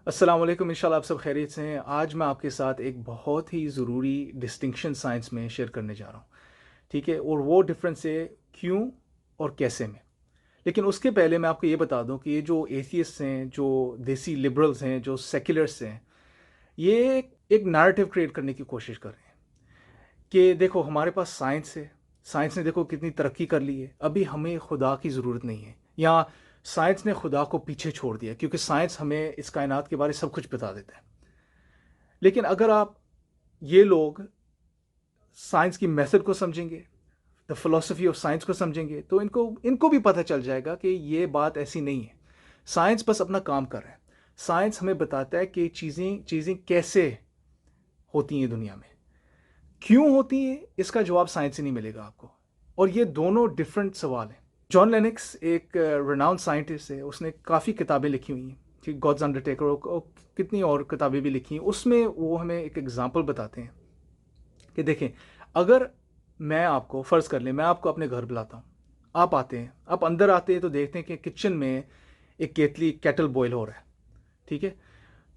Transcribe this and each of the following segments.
अस्सलाम वालेकुम। इंशाल्लाह आप सब खैरियत से हैं। आज मैं आपके साथ एक बहुत ही ज़रूरी डिस्टिंक्शन साइंस में शेयर करने जा रहा हूँ, ठीक है? और वो डिफरेंस है क्यों और कैसे में। लेकिन उसके पहले मैं आपको ये बता दूं कि ये जो एथियस्ट हैं, जो देसी लिबरल्स हैं, जो सेक्युलर्स हैं, ये एक नैरेटिव क्रिएट करने की कोशिश कर रहे हैं कि देखो हमारे पास साइंस है, साइंस ने देखो कितनी तरक्की कर ली है, अभी हमें खुदा की ज़रूरत नहीं है, या साइंस ने खुदा को पीछे छोड़ दिया क्योंकि साइंस हमें इस कायनात के बारे में सब कुछ बता देता है। लेकिन अगर आप ये लोग साइंस की मेथड को समझेंगे, द फिलोसफी ऑफ साइंस को समझेंगे, तो इनको इनको भी पता चल जाएगा कि ये बात ऐसी नहीं है। साइंस बस अपना काम कर रहा है। साइंस हमें बताता है कि चीज़ें चीज़ें कैसे होती हैं दुनिया में, क्यों होती हैं, इसका जवाब साइंस से नहीं मिलेगा आपको। और ये दोनों डिफरेंट सवाल हैं। जॉन लेनिक्स एक रिनाउंड साइंटिस्ट है, उसने काफ़ी किताबें लिखी हुई हैं, ठीक, गॉड्स अंडरटेकर और कितनी और किताबें भी लिखी हैं। उसमें वो हमें एक एग्जांपल बताते हैं कि देखें, अगर मैं आपको फ़र्ज़ कर लें, मैं आपको अपने घर बुलाता हूँ, आप आते हैं, आप अंदर आते हैं तो देखते हैं कि किचन में एक केटल बॉयल हो रहा है, ठीक है?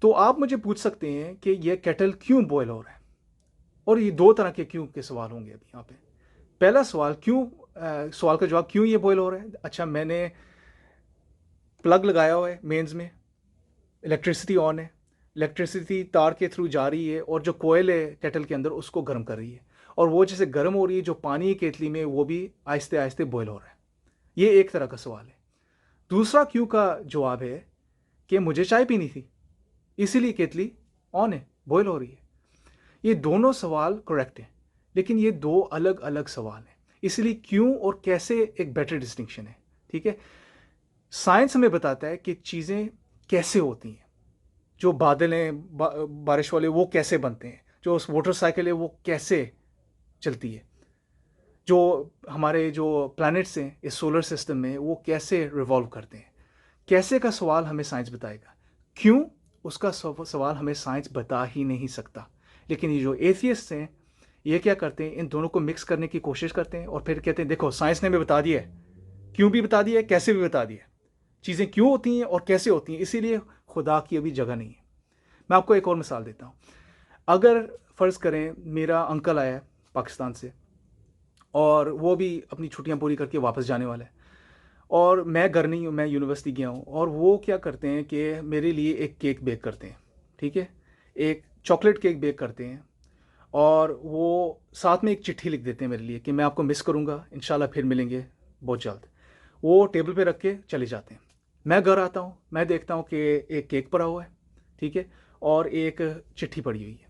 तो आप मुझे पूछ सकते हैं कि यह केटल क्यों बॉयल हो रहा है। और ये दो तरह के क्यों के सवाल होंगे अभी यहाँ पे। पहला सवाल क्यों, सवाल का जवाब क्यों ये बॉयल हो रहा है। अच्छा, मैंने प्लग लगाया हुआ है मेंस में, इलेक्ट्रिसिटी ऑन है, इलेक्ट्रिसिटी तार के थ्रू जा रही है और जो कोयल है केटल के अंदर उसको गर्म कर रही है, और वो जैसे गर्म हो रही है, जो पानी है केतली में वो भी आहिस्ते आहिस्ते बॉयल हो रहा है। ये एक तरह का सवाल है। दूसरा क्यों का जवाब है कि मुझे चाय पीनी थी, इसीलिए केतली ऑन है, बॉयल हो रही है। ये दोनों सवाल करेक्ट हैं, लेकिन ये दो अलग अलग सवाल हैं। इसलिए क्यों और कैसे एक बेटर डिस्टिंक्शन है, ठीक है? साइंस हमें बताता है कि चीज़ें कैसे होती हैं। जो बादल हैं, बारिश वाले, वो कैसे बनते हैं। जो मोटरसाइकिल है वो कैसे चलती है। जो हमारे जो प्लैनेट्स हैं इस सोलर सिस्टम में, वो कैसे रिवॉल्व करते हैं। कैसे का सवाल हमें साइंस बताएगा, क्यों, उसका सवाल हमें साइंस बता ही नहीं सकता। लेकिन ये जो एथियस्ट हैं, ये क्या करते हैं, इन दोनों को मिक्स करने की कोशिश करते हैं और फिर कहते हैं देखो साइंस ने हमें बता दिया है, क्यों भी बता दिया है, कैसे भी बता दिया है, चीज़ें क्यों होती हैं और कैसे होती हैं, इसीलिए खुदा की अभी जगह नहीं है। मैं आपको एक और मिसाल देता हूँ। अगर फ़र्ज़ करें मेरा अंकल आया है पाकिस्तान से, और वो भी अपनी छुट्टियां पूरी करके वापस जाने वाला है, और मैं घर नहीं हूँ, मैं यूनिवर्सिटी गया हूँ, और वो क्या करते हैं कि मेरे लिए एक केक बेक करते हैं, ठीक है? एक चॉकलेट केक बेक करते हैं, और वो साथ में एक चिट्ठी लिख देते हैं मेरे लिए कि मैं आपको मिस करूँगा, इंशाल्लाह फिर मिलेंगे बहुत जल्द। वो टेबल पे रख के चले जाते हैं। मैं घर आता हूँ, मैं देखता हूँ कि एक केक पड़ा हुआ है, ठीक है, और एक चिट्ठी पड़ी हुई है।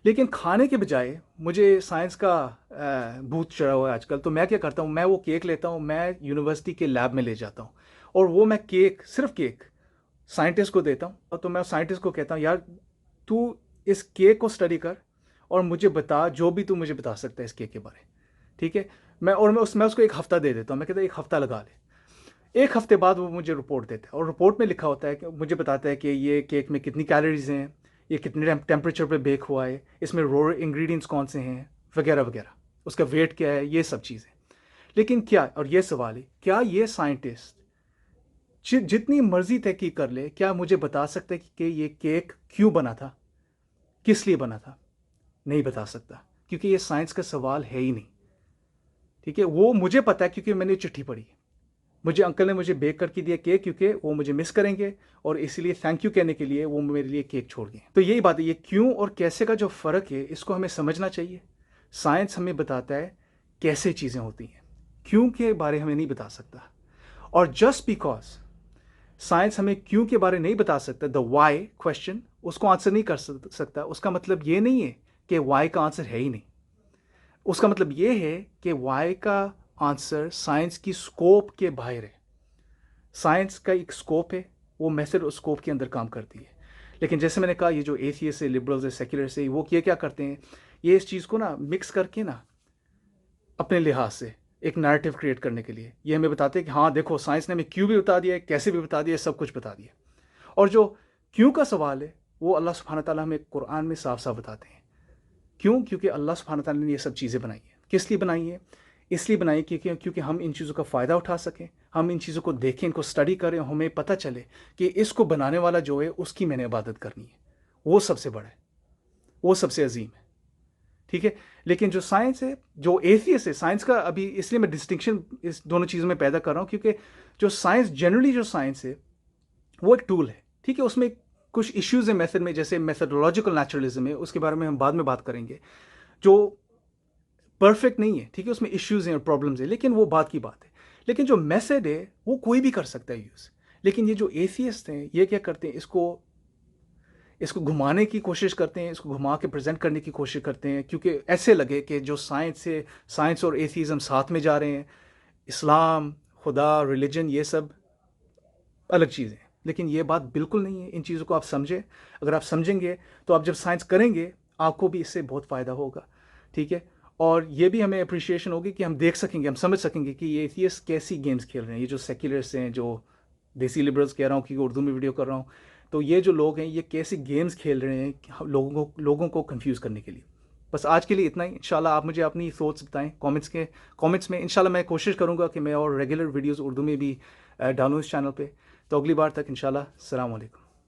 लेकिन खाने के बजाय मुझे साइंस का भूत चढ़ा हुआ है आजकल, तो मैं क्या करता हूँ, मैं वो केक लेता हूँ, मैं यूनिवर्सिटी के लैब में ले जाता हूँ, और वो मैं केक, सिर्फ केक, साइंटिस्ट को देता हूँ। और तो मैं साइंटिस्ट को कहता हूँ यार, तू इस केक को स्टडी कर और मुझे बता जो भी तू मुझे बता सकता है इस केक के बारे, ठीक है? मैं उसको एक हफ्ता दे देता हूँ, मैं कहता हूँ एक हफ्ता लगा ले। एक हफ्ते बाद वो मुझे रिपोर्ट देता है, और रिपोर्ट में लिखा होता है कि मुझे बताता है कि ये केक में कितनी कैलोरीज हैं, ये कितने टेम्परेचर पे बेक हुआ है, इसमें रॉ इंग्रेडिएंट्स कौन से हैं, वगैरह वगैरह, उसका वेट क्या है, ये सब चीज़ें। लेकिन क्या, और ये सवाल है, क्या ये साइंटिस्ट जितनी मर्जी तहकीक कर ले, क्या मुझे बता सकता है कि ये केक क्यों बना था, किस लिए बना था? नहीं बता सकता, क्योंकि ये साइंस का सवाल है ही नहीं, ठीक है? वो मुझे पता है क्योंकि मैंने चिट्ठी पढ़ी। मुझे अंकल ने मुझे बेक करके दिया केक, क्योंकि वो मुझे मिस करेंगे, और इसीलिए थैंक यू कहने के लिए वो मेरे लिए केक छोड़ गए। तो यही बात है, ये क्यों और कैसे का जो फ़र्क है, इसको हमें समझना चाहिए। साइंस हमें बताता है कैसे चीज़ें होती हैं, क्यों के बारे हमें नहीं बता सकता। और जस्ट बिकॉज साइंस हमें क्यों के बारे नहीं बता सकता, द वाई क्वेश्चन उसको आंसर नहीं कर सकता, उसका मतलब ये नहीं है कि वाई का आंसर है ही नहीं। उसका मतलब ये है कि वाई का आंसर साइंस की स्कोप के बाहर है। साइंस का एक स्कोप है, वो मैथड उस स्कोप के अंदर काम करती है। लेकिन जैसे मैंने कहा, ये जो एथियस्ट है, लिबरल्स है, सेक्युलर से, वो ये क्या करते हैं, ये इस चीज़ को ना मिक्स करके ना अपने लिहाज से एक नैरेटिव क्रिएट करने के लिए ये हमें बताते हैं कि हाँ देखो साइंस ने हमें क्यों भी बता दिया है, कैसे भी बता दिया है, सब कुछ बता दिया। और जो क्यों का सवाल है, वो अल्लाह सुब्हानहू ताला हमें कुरान में साफ साफ बताते हैं। क्यों? क्योंकि अल्लाह सुब्हानहू ताला ने ये सब चीज़ें बनाई हैं। किस लिए बनाई है? इसलिए बनाई क्योंकि हम इन चीज़ों का फ़ायदा उठा सकें, हम इन चीज़ों को देखें, इनको स्टडी करें, हमें पता चले कि इसको बनाने वाला जो है उसकी मैंने इबादत करनी है, वो सबसे बड़ा है, वो सबसे अजीम है। ठीक है, लेकिन जो साइंस है, जो एथियस है, साइंस का अभी इसलिए मैं डिस्टिंक्शन इस दोनों चीज़ों में पैदा कर रहा हूँ क्योंकि जो साइंस जनरली जो साइंस है वो एक टूल है। ठीक है, उसमें कुछ इश्यूज है मेथड में, जैसे मेथडोलॉजिकल नेचुरलिज्म है, उसके बारे में हम बाद में बात करेंगे, जो परफेक्ट नहीं है। ठीक है, उसमें इश्यूज हैं और प्रॉब्लम्स है, लेकिन वो बात की बात है। लेकिन जो मेथड है वो कोई भी कर सकता है यूज़। लेकिन ये जो एथियस्ट हैं ये क्या करते हैं, इसको इसको घुमाने की कोशिश करते हैं, इसको घुमा के प्रेजेंट करने की कोशिश करते हैं, क्योंकि ऐसे लगे कि जो साइंस से, साइंस और एथिज़म साथ में जा रहे हैं, इस्लाम, खुदा, रिलीजन, ये सब अलग चीज़ें हैं। लेकिन ये बात बिल्कुल नहीं है। इन चीज़ों को आप समझें, अगर आप समझेंगे तो आप जब साइंस करेंगे आपको भी इससे बहुत फ़ायदा होगा। ठीक है, और ये भी हमें अप्रिशिएशन होगी कि हम देख सकेंगे, हम समझ सकेंगे कि ये एथियस्ट कैसी गेम्स खेल रहे हैं, ये जो सेक्युलरिस्ट हैं, जो देसी लिबरल्स कह रहा हूँ क्योंकि उर्दू में वीडियो कर रहा हूँ, तो ये जो लोग हैं ये कैसी गेम्स खेल रहे हैं लोगों को कंफ्यूज करने के लिए। बस आज के लिए इतना ही। इंशाल्लाह आप मुझे अपनी थॉट्स बताएं कमेंट्स में। इंशाल्लाह मैं कोशिश करूँगा कि मैं और रेगुलर वीडियोस उर्दू में भी डालूँ इस चैनल पे। तो अगली बार तक इंशाल्लाह, अस्सलाम वालेकुम।